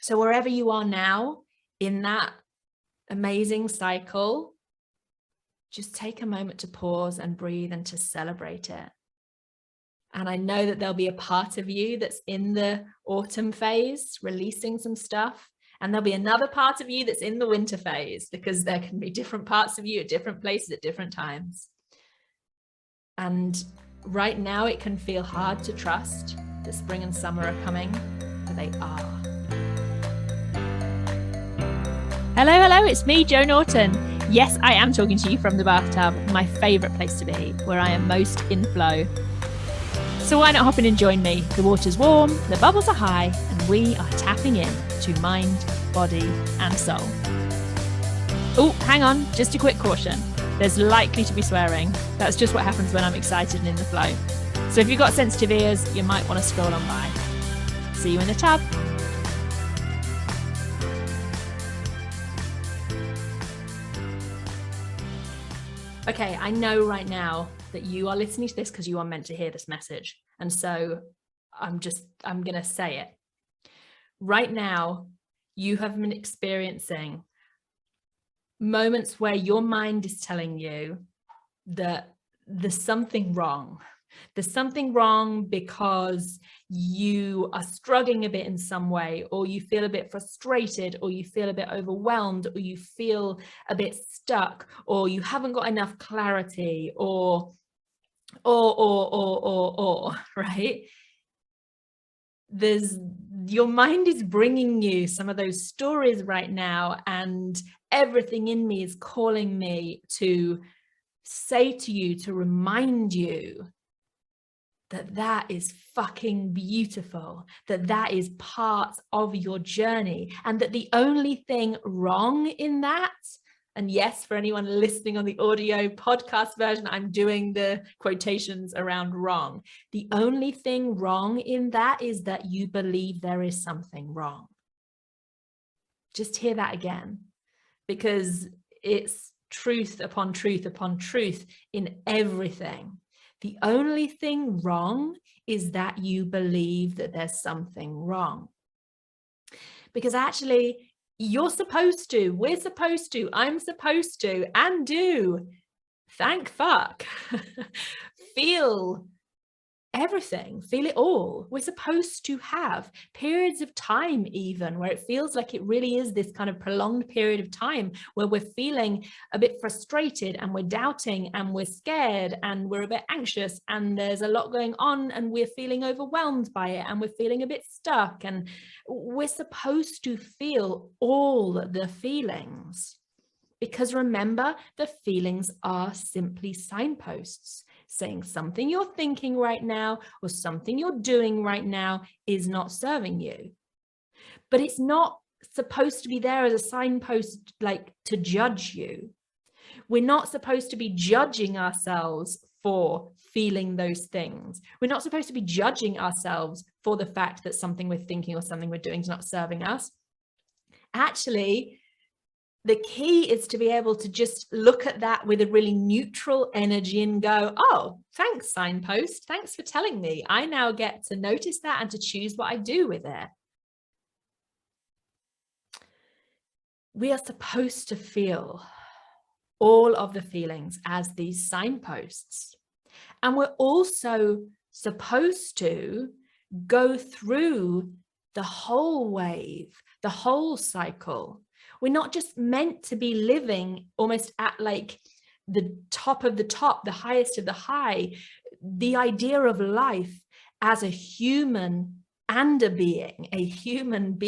So wherever you are now in that amazing cycle, just take a moment to pause and breathe and to celebrate it. And I know that there'll be a part of you that's in the autumn phase, releasing some stuff. And there'll be another part of you that's in the winter phase, because there can be different parts of you at different places at different times. And right now it can feel hard to trust that spring and summer are coming, but they are. Hello, it's me, Jo Norton. Yes, I am talking to you from the bathtub, my favorite place to be, where I am most in flow. So why not hop in and join me? The water's warm, the bubbles are high, and we are tapping in to mind, body, and soul. Oh, hang on, just a quick caution. There's likely to be swearing. That's just what happens when I'm excited and in the flow. So if you've got sensitive ears, you might want to scroll on by. See you in the tub. Okay, I know right now that you are listening to this because you are meant to hear this message. And so I'm going to say it. Right now, you have been experiencing moments where your mind is telling you that there's something wrong. There's something wrong because you are struggling a bit in some way, or you feel a bit frustrated, or you feel a bit overwhelmed, or you feel a bit stuck, or you haven't got enough clarity, or, right? Your mind is bringing you some of those stories right now, and everything in me is calling me to say to you, to remind you that that is fucking beautiful, that that is part of your journey, and that the only thing wrong in that, and yes, for anyone listening on the audio podcast version, I'm doing the quotations around wrong. The only thing wrong in that is that you believe there is something wrong. Just hear that again, because it's truth upon truth upon truth in everything. The only thing wrong is that you believe that there's something wrong. Because actually, you're supposed to, we're supposed to, I'm supposed to, and do, thank fuck, feel everything, feel it all. We're supposed to have periods of time even where it feels like it really is this kind of prolonged period of time where we're feeling a bit frustrated and we're doubting and we're scared and we're a bit anxious and there's a lot going on and we're feeling overwhelmed by it and we're feeling a bit stuck, and we're supposed to feel all the feelings, because remember, the feelings are simply signposts saying something you're thinking right now or something you're doing right now is not serving you. But it's not supposed to be there as a signpost, like to judge you. We're not supposed to be judging ourselves for feeling those things. We're not supposed to be judging ourselves for the fact that something we're thinking or something we're doing is not serving us. Actually, the key is to be able to just look at that with a really neutral energy and go, oh, thanks, signpost. Thanks for telling me. I now get to notice that and to choose what I do with it. We are supposed to feel all of the feelings as these signposts. And we're also supposed to go through the whole wave, the whole cycle. We're not just meant to be living almost at like the top of the top, the highest of the high, the idea of life as a human and a being, human,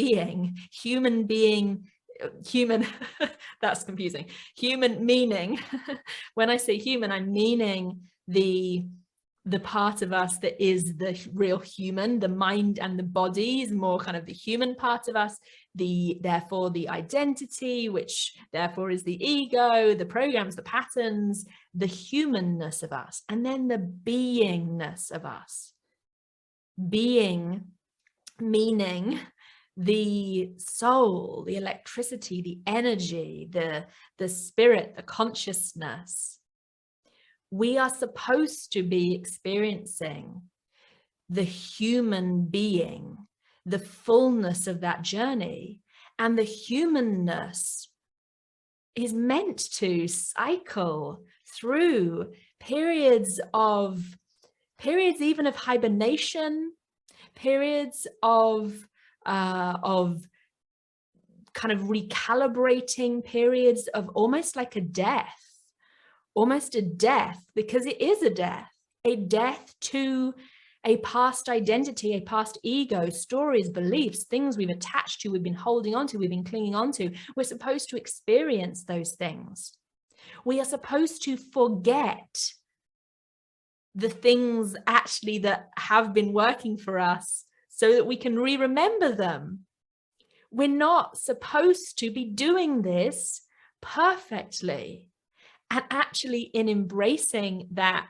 that's confusing. Human meaning, when I say human, I'm meaning the part of us that is the real human. The mind and the body is more kind of the human part of us, therefore the identity, which therefore is the ego, the programs, the patterns, the humanness of us, and then the beingness of us. Being meaning the soul, the electricity, the energy, the spirit, the consciousness. We are supposed to be experiencing the human being, the fullness of that journey. And the humanness is meant to cycle through periods even of hibernation, periods of kind of recalibrating, periods of almost like a death, because it is a death to a past identity, a past ego, stories, beliefs, things we've attached to, we've been holding on to, we've been clinging on to. We're supposed to experience those things. We are supposed to forget the things actually that have been working for us so that we can remember them. We're not supposed to be doing this perfectly. And actually, in embracing that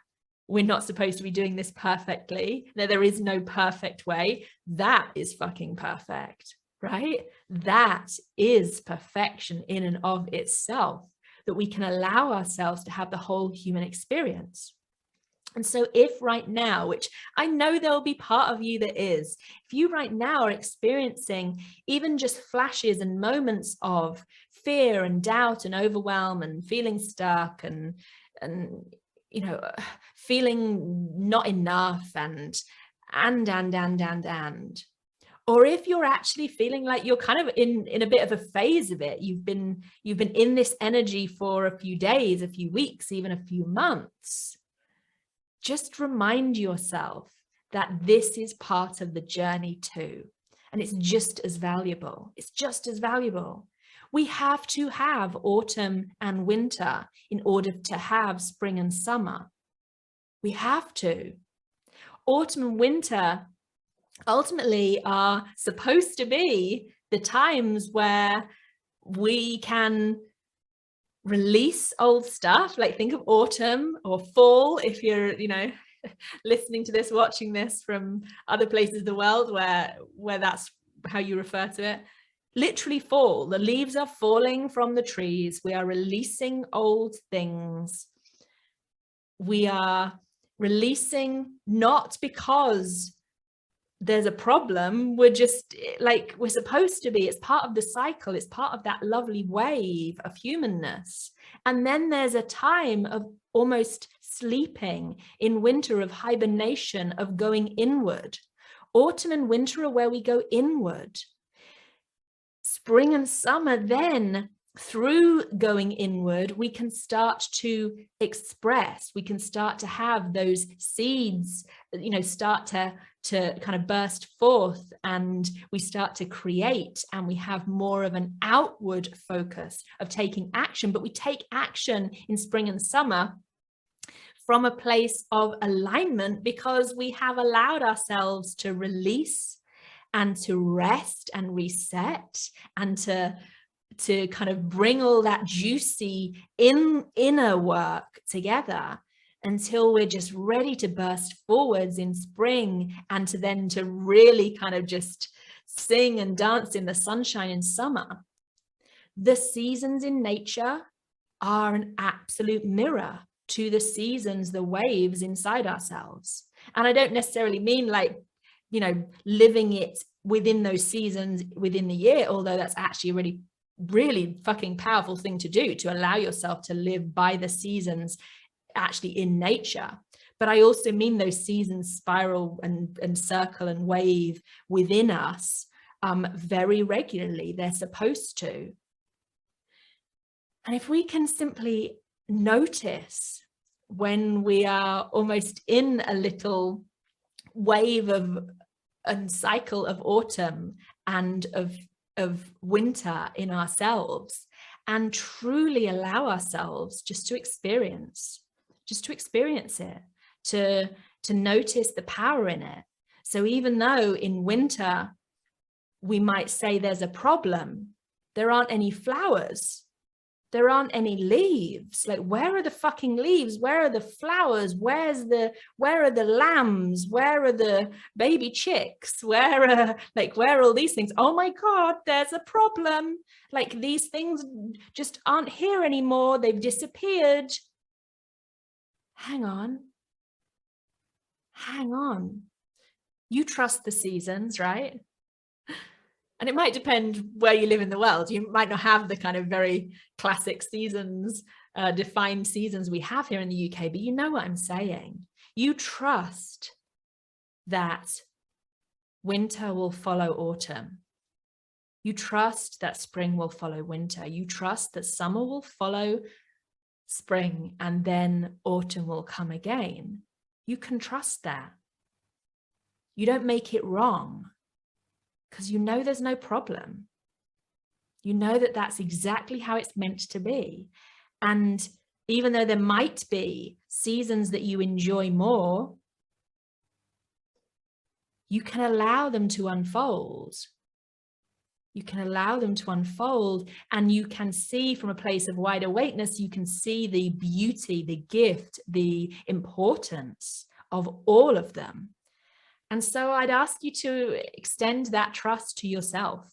we're not supposed to be doing this perfectly, that there is no perfect way, that is fucking perfect, right? That is perfection in and of itself, that we can allow ourselves to have the whole human experience. And so if right now, which I know there'll be part of you that is, if you right now are experiencing even just flashes and moments of fear and doubt and overwhelm and feeling stuck and you know, feeling not enough and or if you're actually feeling like you're kind of in a bit of a phase of it, you've been in this energy for a few days, a few weeks, even a few months, just remind yourself that this is part of the journey too. And it's just as valuable. It's just as valuable. We have to have autumn and winter in order to have spring and summer. We have to. Autumn and winter ultimately are supposed to be the times where we can release old stuff. Like think of autumn or fall if you're, you know, listening to this, watching this from other places of the world where that's how you refer to it. Literally fall. The leaves are falling from the trees. We are releasing old things. We are releasing not because there's a problem, we're just like we're supposed to be. It's part of the cycle. It's part of that lovely wave of humanness. And then there's a time of almost sleeping in winter, of hibernation, of going inward. Autumn and winter are where we go inward. Spring and summer, then through going inward, we can start to express, we can start to have those seeds, you know, start to kind of burst forth, and we start to create, and we have more of an outward focus of taking action. But we take action in spring and summer from a place of alignment, because we have allowed ourselves to release and to rest and reset and to kind of bring all that juicy inner work together until we're just ready to burst forwards in spring, and to really kind of just sing and dance in the sunshine in summer. The seasons in nature are an absolute mirror to the seasons, the waves inside ourselves. And I don't necessarily mean like, you know, living it within those seasons within the year, although that's actually a really fucking powerful thing to do, to allow yourself to live by the seasons actually in nature. But I also mean those seasons spiral and circle and wave within us very regularly. They're supposed to. And if we can simply notice when we are almost in a little wave of and cycle of autumn and of winter in ourselves, and truly allow ourselves just to experience it, to notice the power in it. So even though in winter we might say there's a problem, there aren't any flowers, there aren't any leaves. Like, where are the fucking leaves? Where are the flowers? Where are the lambs? Where are the baby chicks? Where are all these things? Oh my God, there's a problem. Like, these things just aren't here anymore. They've disappeared. Hang on. You trust the seasons, right? And it might depend where you live in the world. You might not have the kind of very classic seasons, defined seasons we have here in the UK, but you know what I'm saying. You trust that winter will follow autumn. You trust that spring will follow winter. You trust that summer will follow spring and then autumn will come again. You can trust that. You don't make it wrong because you know there's no problem. You know that that's exactly how it's meant to be. And even though there might be seasons that you enjoy more, you can allow them to unfold. You can allow them to unfold, and you can see from a place of wide awakeness, you can see the beauty, the gift, the importance of all of them. And so I'd ask you to extend that trust to yourself.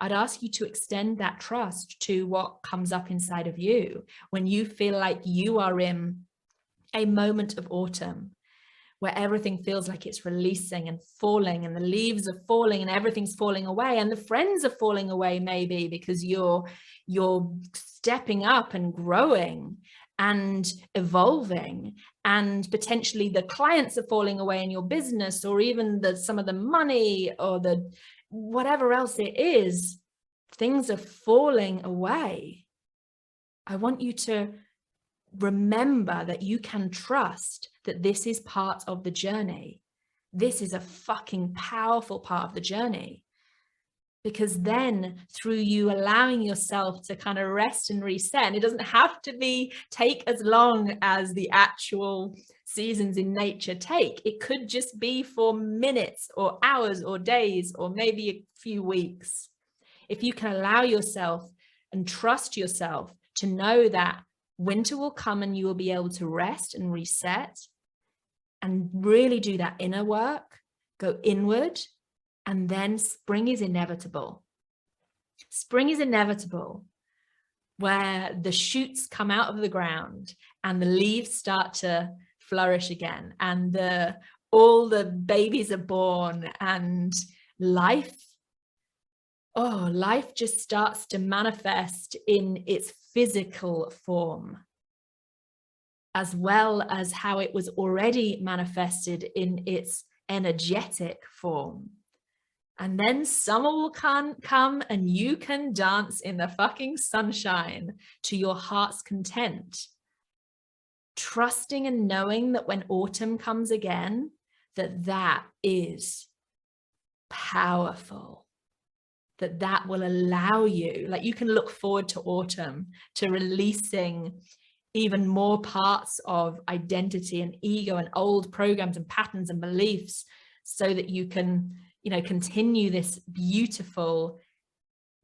I'd ask you to extend that trust to what comes up inside of you when you feel like you are in a moment of autumn, where everything feels like it's releasing and falling, and the leaves are falling and everything's falling away, and the friends are falling away maybe because you're stepping up and growing and evolving, and potentially the clients are falling away in your business, or even some of the money or the whatever else it is, things are falling away. I want you to remember that you can trust that this is part of the journey. This is a fucking powerful part of the journey, because then through you allowing yourself to kind of rest and reset, and it doesn't have to take as long as the actual seasons in nature take. It could just be for minutes or hours or days or maybe a few weeks. If you can allow yourself and trust yourself to know that winter will come and you will be able to rest and reset and really do that inner work, go inward, and then spring is inevitable. Spring is inevitable, where the shoots come out of the ground and the leaves start to flourish again, and all the babies are born, and life just starts to manifest in its physical form, as well as how it was already manifested in its energetic form. And then summer will come and you can dance in the fucking sunshine to your heart's content, trusting and knowing that when autumn comes again, that is powerful, that will allow you, like, you can look forward to autumn, to releasing even more parts of identity and ego and old programs and patterns and beliefs, so that you can, continue this beautiful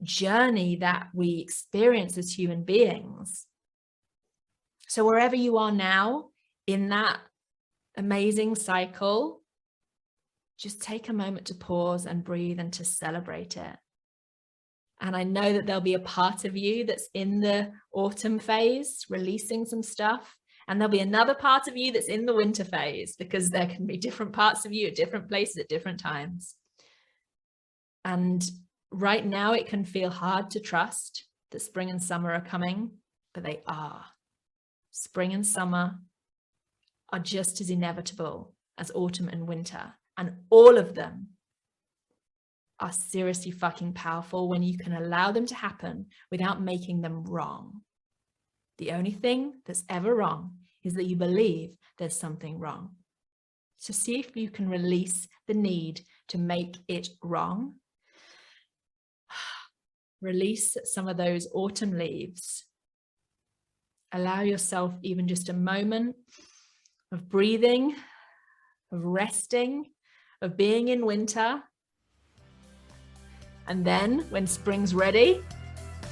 journey that we experience as human beings. So wherever you are now in that amazing cycle, just take a moment to pause and breathe and to celebrate it. And I know that there'll be a part of you that's in the autumn phase, releasing some stuff. And there'll be another part of you that's in the winter phase, because there can be different parts of you at different places at different times. And right now it can feel hard to trust that spring and summer are coming, but they are. Spring and summer are just as inevitable as autumn and winter. And all of them are seriously fucking powerful when you can allow them to happen without making them wrong. The only thing that's ever wrong is that you believe there's something wrong. So see if you can release the need to make it wrong. Release some of those autumn leaves. Allow yourself even just a moment of breathing, of resting, of being in winter. And then when spring's ready,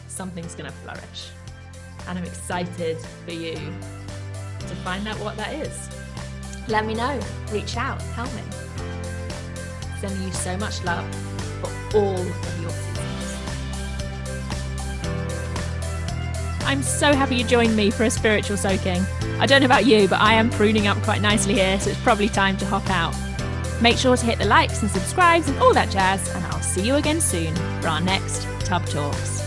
something's going to flourish. And I'm excited for you to find out what that is. Let me know, reach out, help me. Sending you so much love for all of your seasons. I'm so happy you joined me for a spiritual soaking. I don't know about you, but I am pruning up quite nicely here, so it's probably time to hop out. Make sure to hit the likes and subscribes and all that jazz, and I'll see you again soon. for our next Tub Talks.